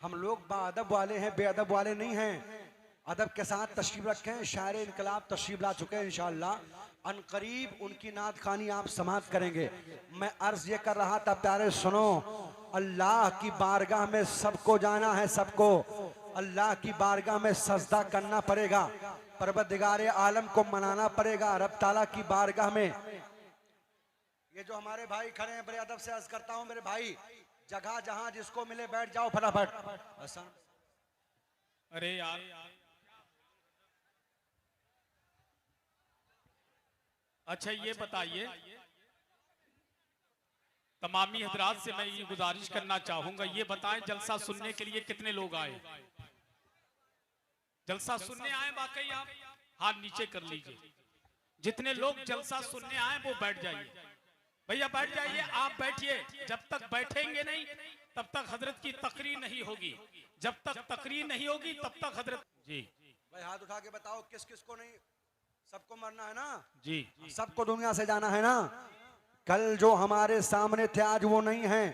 हम लोग बाअदब वाले हैं, बेअदब वाले नहीं हैं। अदब के साथ तशरीफ रखें। शायर इनकलाब तशरीफ ला चुके हैं, इंशाअल्लाह अनकरीब उनकी नात खानी आप समाप्त करेंगे। मैं अर्ज ये कर रहा था प्यारे सुनो, अल्लाह की बारगाह में सबको जाना है, सबको अल्लाह की बारगाह में सजदा करना पड़ेगा, परवरदिगारे आलम को मनाना पड़ेगा। रब ताला की बारगाह में ये जो हमारे भाई खड़े हैं, बड़े अदब से अर्ज करता हूँ मेरे भाई, जगह जहां जिसको मिले बैठ जाओ फटाफट। अरे यार, अच्छा ये बताइए, तमामी हजरात से मैं ये गुजारिश करना चाहूंगा, ये बताएं जलसा सुनने के लिए कितने लोग आए? जलसा सुनने आए वाकई? आप हाथ नीचे कर लीजिए। जितने लोग जलसा सुनने आए वो बैठ जाइए। भैया बैठ जाइए, आप बैठिए। जब तक बैठेंगे नहीं तब तक हजरत की तकरीर नहीं होगी, जब तक तकरीर नहीं होगी तब तक हजरत जी। भाई हाथ उठा के बताओ किस किस को नहीं? सबको मरना है ना जी, सबको दुनिया से जाना है ना। कल जो हमारे सामने थे आज वो नहीं हैं,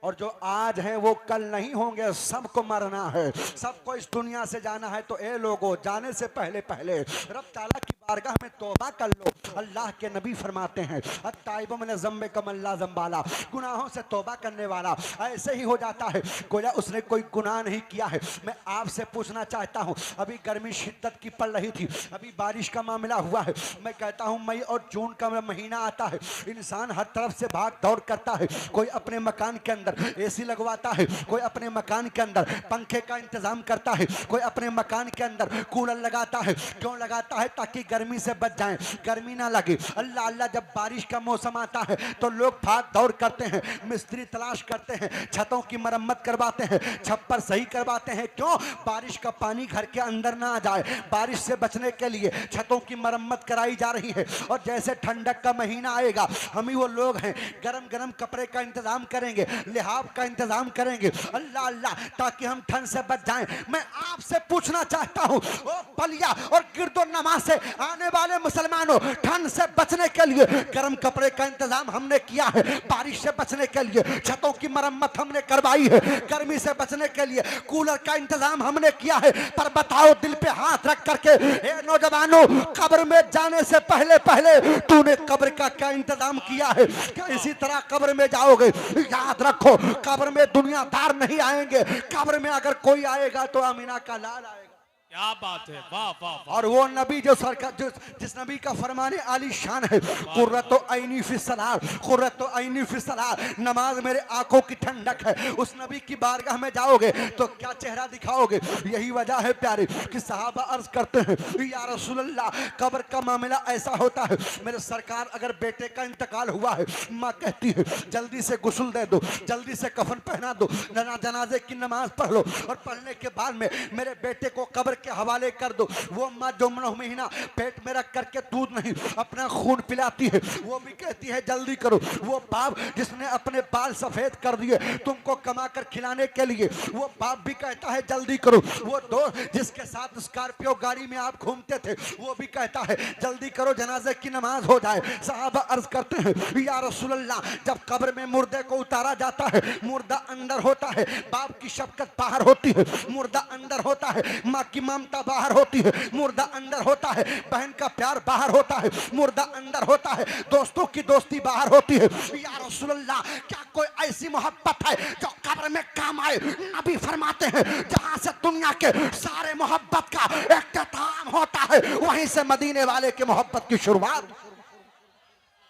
और जो आज हैं वो कल नहीं होंगे। सबको मरना है, सबको इस दुनिया से जाना है। तो ए लोगों, जाने से पहले पहले रब ताला की बारगाह में तौबा कर लो। अल्लाह के नबी फरमाते हैं अत्ताइबु मिन ज़म्बि कमल्ला ज़म्बाला, गुनाहों से तौबा करने वाला ऐसे ही हो जाता है गोया उसने कोई गुनाह नहीं किया है। मैं आपसे पूछना चाहता हूँ, अभी गर्मी शिद्दत की पड़ रही थी, अभी बारिश का मामला हुआ है। मैं कहता हूँ मई और जून का महीना आता है, इंसान हर तरफ से भाग दौड़ करता है। कोई अपने मकान के अंदर एसी लगवाता है, कोई अपने मकान के अंदर पंखे का इंतजाम करता है, कोई अपने मकान के अंदर कूलर लगाता है। क्यों लगाता है? ताकि गर्मी से बच जाएं, गर्मी ना लगे। अल्लाह अल्लाह, जब बारिश का मौसम आता है तो लोग भाग दौड़ करते हैं, मिस्त्री तलाश करते हैं, छतों की मरम्मत करवाते हैं, छप्पर सही करवाते हैं। क्यों? बारिश का पानी घर के अंदर ना आ जाए, बारिश से बचने के लिए छतों की मरम्मत कराई जा रही है। और जैसे ठंडक का महीना आएगा, हम ही वो लोग हैं गरम गरम कपड़े का इंतजाम करेंगे, लिहाफ का इंतजाम करेंगे, अल्लाह अल्लाह, ताकि हम ठंड से बच जाएं। मैं आपसे पूछना चाहता हूं, ओ बलिया और गिरदो नमाज से आने वाले मुसलमानों, ठंड से बचने के लिए गरम कपड़े का इंतजाम हमने किया है, बारिश से बचने के लिए छतों की मरम्मत हमने करवाई है, गर्मी से बचने के लिए कूलर का इंतजाम हमने किया है। पर बताओ, दिल पे हाथ रख करके, ए नौजवानों, कब्र में जाने से पहले पहले तूने कब्र का क्या इंतजाम किया है? क्या इसी तरह कब्र में जाओगे? याद रखो, कब्र में दुनियादार नहीं आएंगे, कब्र में अगर कोई आएगा तो अमीना का लाल आएगा। क्या बात है, वाह वाह वाह। और वो नबी जो सरकार, जिस नबी का फरमाने आली शान है, कुर्रतो ऐनी फी सलात, कुर्रतो ऐनी फी सलात, नमाज मेरे आंखों की ठंडक है। उस नबी की बारगाह में जाओगे तो क्या चेहरा दिखाओगे? यही वजह है प्यारे कि सहाबा अर्ज करते हैं, या रसूल अल्लाह, कब्र का मामला ऐसा होता है, मेरे सरकार, अगर बेटे का इंतकाल हुआ है, माँ कहती है जल्दी से गुस्ल दे दो, जल्दी से कफन पहना दो, जनाजे की नमाज पढ़ लो, और पढ़ने के बाद में मेरे बेटे को कब्र के हवाले कर दो। वो माँ जो 9 महीना पेट में रख करके दूध नहीं, अपना खून पिलाती है, वो भी कहती है जल्दी करो। वो बाप जिसने अपने बाल सफेद कर दिए तुमको कमा कर खिलाने के लिए, वो बाप भी कहता है जल्दी करो। वो दोस्त जिसके साथ स्कॉर्पियो गाड़ी में आप घूमते थे, वो भी कहता है जल्दी करो, जनाजे की नमाज हो जाए। साहबा अर्ज करते हैं, या रसूल अल्लाह, जब कब्र में मुर्दे को उतारा जाता है, मुर्दा अंदर होता है, बाप की शफकत बाहर होती है, मुर्दा अंदर होता है, माँ की ममता बाहर होती है, मुर्दा अंदर होता है, बहन का प्यार बाहर होता है, मुर्दा अंदर होता है, दोस्तों की दोस्ती बाहर होती है। या रसूल अल्लाह, क्या कोई ऐसी मोहब्बत है जो कब्र में काम आए? नबी फरमाते हैं, जहां से दुनिया के सारे मोहब्बत का इख्तिताम होता है, वहीं से मदीने वाले के मोहब्बत की शुरुआत।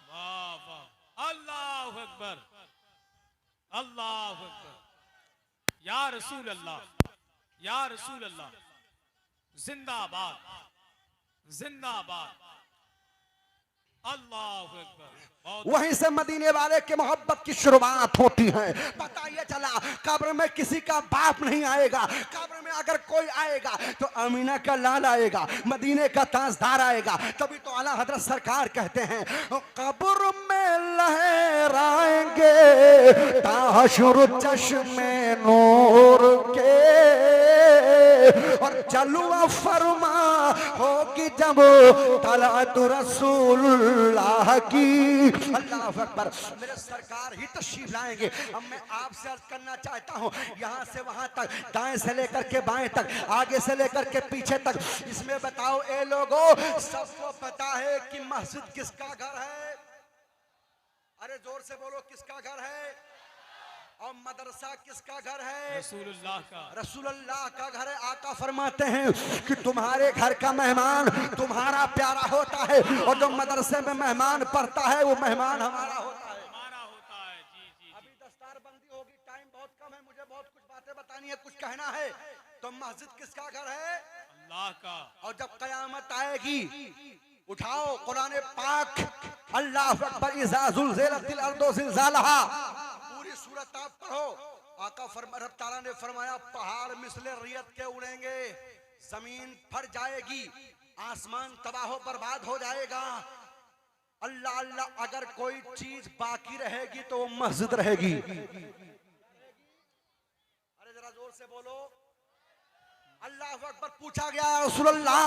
वाह वाह, अल्लाह अकबर, अल्लाह अकबर। या रसूल अल्लाह, या रसूल अल्लाह, जिंदाबाद, जिंदाबाद, अल्लाह अकबर। वहीं से मदीने वाले के मोहब्बत की शुरुआत होती है। पता ये चला, कब्र में किसी का बाप नहीं आएगा, कब्र में अगर कोई आएगा तो अमीना का लाल आएगा, मदीने का ताजदार आएगा। तभी तो आला हजरत सरकार कहते हैं, कब्र में लहराएंगे ताशुर चश्मे नूर के, और जलवा फरमा होगी जब तलात रसूलुल्लाह की। अल्लाह अकबर। मेरे सरकार ही तशरीफ लाएंगे। अब मैं आपसे अर्ज करना चाहता हूँ, यहाँ से वहां तक, दाएं से लेकर के बाएं तक, आगे से लेकर के पीछे तक, इसमें बताओ ए लोगों, सबको पता है कि मस्जिद किसका घर है? अरे जोर से बोलो, किसका घर है? और मदरसा किसका घर है? रसूलुल्लाह का। रसूलुल्लाह का घर है। आका फरमाते हैं कि तुम्हारे घर का मेहमान तुम्हारा प्यारा होता है, और जो मदरसे में मेहमान पढ़ता है वो मेहमान हमारा होता है, हमारा होता है। जी जी। अभी दस्तार बंदी होगी, टाइम बहुत कम है, मुझे बहुत कुछ बातें बतानी है, कुछ कहना है। तो मस्जिद किसका घर है? अल्लाह का। और जब कयामत आएगी, उठाओ कुरान पाक, अल्लाह अकबर, इज़ा ज़ुलज़िलतिल अर्दु ज़िलज़ालहा, पूरी सूरत आप पढ़ो। आका रब ताला ने फरमाया, पहाड़ मिसले रियत के उड़ेंगे, जमीन फट जाएगी, आसमान तबाह बर्बाद हो जाएगा। अल्लाह अल्लाह, अगर कोई चीज बाकी रहेगी तो वो मस्जिद रहेगी। अरे जरा जोर से बोलो, अल्लाह अकबर। पूछा गया, रसूलुल्लाह,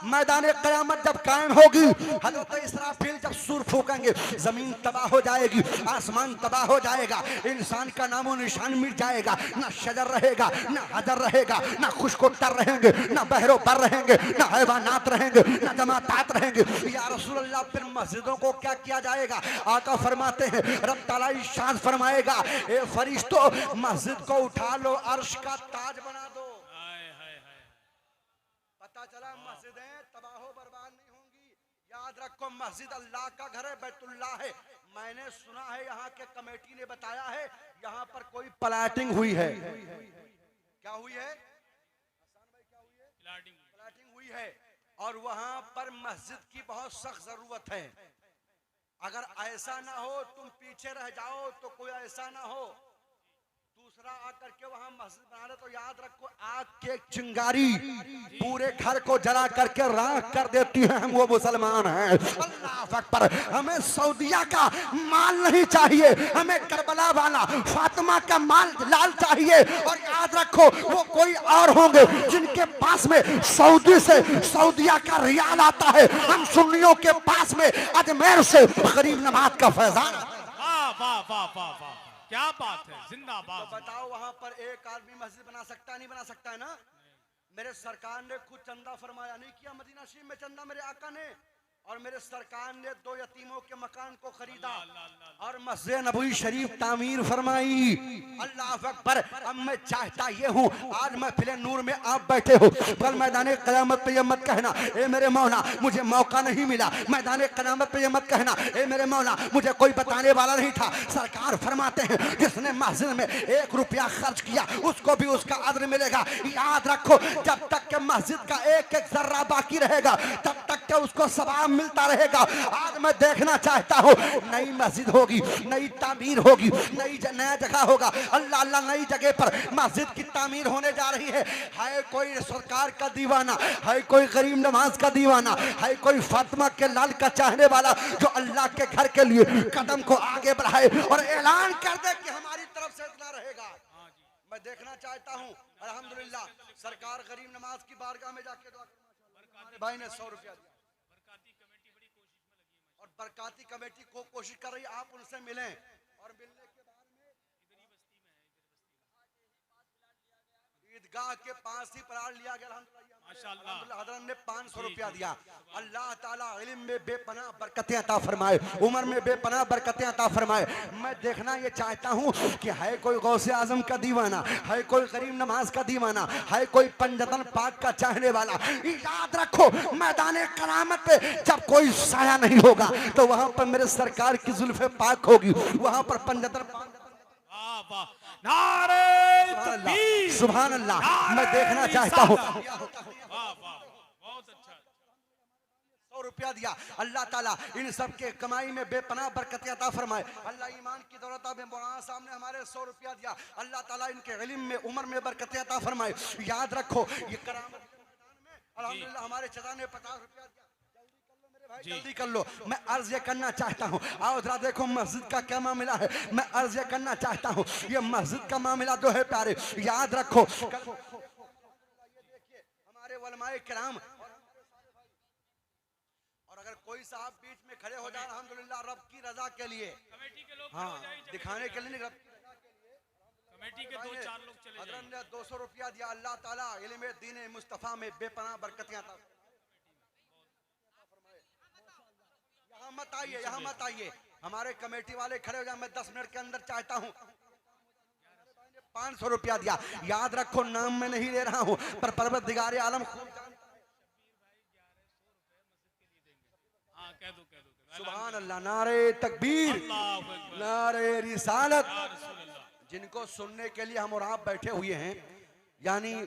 मैदान क़यामत जब कायम होगी, हज़रत इसराफील जब सूर फूकेंगे, जमीन तबाह हो जाएगी, आसमान तबाह हो जाएगा, इंसान का नामो निशान मिट जाएगा, ना शजर रहेगा, ना हजर रहेगा, ना खुशकोतर रहेंगे, ना बहरो पर रहेंगे, ना हैवानात रहेंगे, ना जमातात रहेंगे। या रसूलुल्लाह, फिर मस्जिदों को क्या किया जाएगा? आका फरमाते हैं, रब ताला इरशाद फरमाएगा, ए फरिश्तों, मस्जिद को उठा लो, अर्श का ताज बना दो। पता चला मस्जिदें तबाहो बर्बाद नहीं होंगी। याद रखो, मस्जिद अल्लाह का घर है, बैतुल्लाह है। मैंने सुना है, यहाँ के कमेटी ने बताया है, यहाँ पर कोई प्लाटिंग हुई है। क्या हुई है? आसान भाई, क्या हुई है? प्लाटिंग हुई है। और वहां पर मस्जिद की बहुत सख्त जरूरत है। अगर ऐसा ना हो तुम पीछे रह जाओ तो कोई ऐसा ना हो दूसरा आकर के वहां मस्जिद बना ले, तो याद रखो आग की एक चिंगारी पूरे घर को जला करके राख कर देती है। हम वो मुसलमान हैं। अल्लाह अकबर। हमें सऊदिया का माल नहीं चाहिए, हमें करबला वाला फातिमा का माल लाल चाहिए। और याद रखो वो कोई और होंगे जिनके पास में सऊदी से सऊदिया का रियाल आता है। हम सुन्नियों के पास में अजमेर से गरीब नवाज का फैजान। वाह वाह वाह वाह वाह, क्या बात है, जिंदाबाद। तो बताओ वहां पर एक आदमी मस्जिद बना सकता है? नहीं बना सकता है ना। मेरे सरकार ने खुद चंदा फरमाया नहीं किया मदीना शरीफ में चंदा मेरे आका ने, और मेरे सरकार ने 2 यतीमों के मकान को खरीदा और मस्जिद नबवी शरीफ तामीर फरमाई। अल्लाह अकबर। अब मैं चाहता ये हूँ आज मैं फिले नूर में आप बैठे हो, कल मैदान क़यामत पे ये मत कहना ए मेरे मौला मुझे मौका नहीं मिला, मैदान क़यामत पे ये मत कहना ए मेरे मौला मुझे कोई बताने वाला नहीं था। सरकार फरमाते हैं जिसने मस्जिद में 1 रुपया खर्च किया उसको भी उसका अज्र मिलेगा। याद रखो जब तक के मस्जिद का एक एक जर्रा बाकी रहेगा तब तक के उसको सवाब मिलता रहेगा। आज मैं देखना चाहता हूँ नई मस्जिद होगी, नई तामीर होगी, नया जगह होगा। अल्लाह अल्लाह नई जगह पर मस्जिद की तामीर होने जा रही है। कोई सरकार का दीवाना है, कोई गरीब नवाज का दीवाना है, कोई फातिमा के लाल का चाहने वाला जो अल्लाह के घर के लिए कदम को आगे बढ़ाए और ऐलान कर दे कि हमारी तरफ से इतना रहेगा। मैं देखना चाहता हूँ। अल्हम्दुलिल्लाह सरकार गरीब नवाज की बारगाह में जाके दुआ करना। भाई ने 100 रुपया दिया और बरकाती कमेटी को कोशिश कर रही है आप उनसे मिलें, और मिलने के बाद में ईदगाह के पास ही प्लाट लिया गया। अल्हम्दुलिल्लाह हज़रत ने 500 रुपया दिया। अल्लाह ताला इल्म में बेपनाह बरकतें अता फरमाए, उम्र में बेपनाह बरकतें अता फरमाए। मैं देखना ये चाहता हूँ कि है कोई गौसे आजम का दीवाना, है कोई गरीब नवाज का दीवाना, है कोई पंजतन पाक का चाहने वाला। याद रखो मैदान क़यामत पे जब कोई साया नहीं होगा तो वहां पर मेरे सरकार की जुल्फे पाक होगी, वहां पर पंजतन पाक। नारे तकबीर, सुभान अल्लाह। मैं देखना चाहता हूँ। बहुत अच्छा। 100 रुपया दिया। अल्लाह ताला इन सब के कमाई में बेपनाह बरकतें अता फरमाए। अल्लाह ईमान की दौलत में मौलाना साहब ने हमारे 100 रुपया दिया। अल्लाह ताला इनके इल्म में उम्र में बरकतें अता फरमाए। याद रखो ये करामत के मैदान में अल्हम्दुलिल्लाह हमारे चचा ने 50 रुपया दिया। जल्दी कर लो। मैं अर्ज ये करना चाहता हूँ, आओ जरा देखो मस्जिद का क्या मामला है। मैं अर्ज ये करना चाहता हूँ ये मस्जिद का मामला जो है प्यारे याद रखो। ये देखिए हमारे उलमाए किराम और अगर कोई साहब बीच में खड़े हो जाए अल्हम्दुलिल्लाह रब की रजा के लिए, कमेटी के लोग हाँ दिखाने के लिए नहीं, रब की रजा के लिए कमेटी के 2-4 लोग चले हज़रत ने 200 रुपया दिया। अल्लाह ताला इल्म दीन मुस्तफा में बेपनाह बरकतें अता। यहाँ मत आइए, यहाँ मत आइए, हमारे कमेटी वाले खड़े हो जाए। मैं 10 मिनट के अंदर चाहता हूँ। 500 रुपया दिया। याद रखो नाम मैं नहीं ले रहा हूँ पर परवरदिगार आलम सुभान अल्लाह। नारे तकबीर, नारे रिसालत। जिनको सुनने के लिए हम और आप बैठे हुए हैं यानी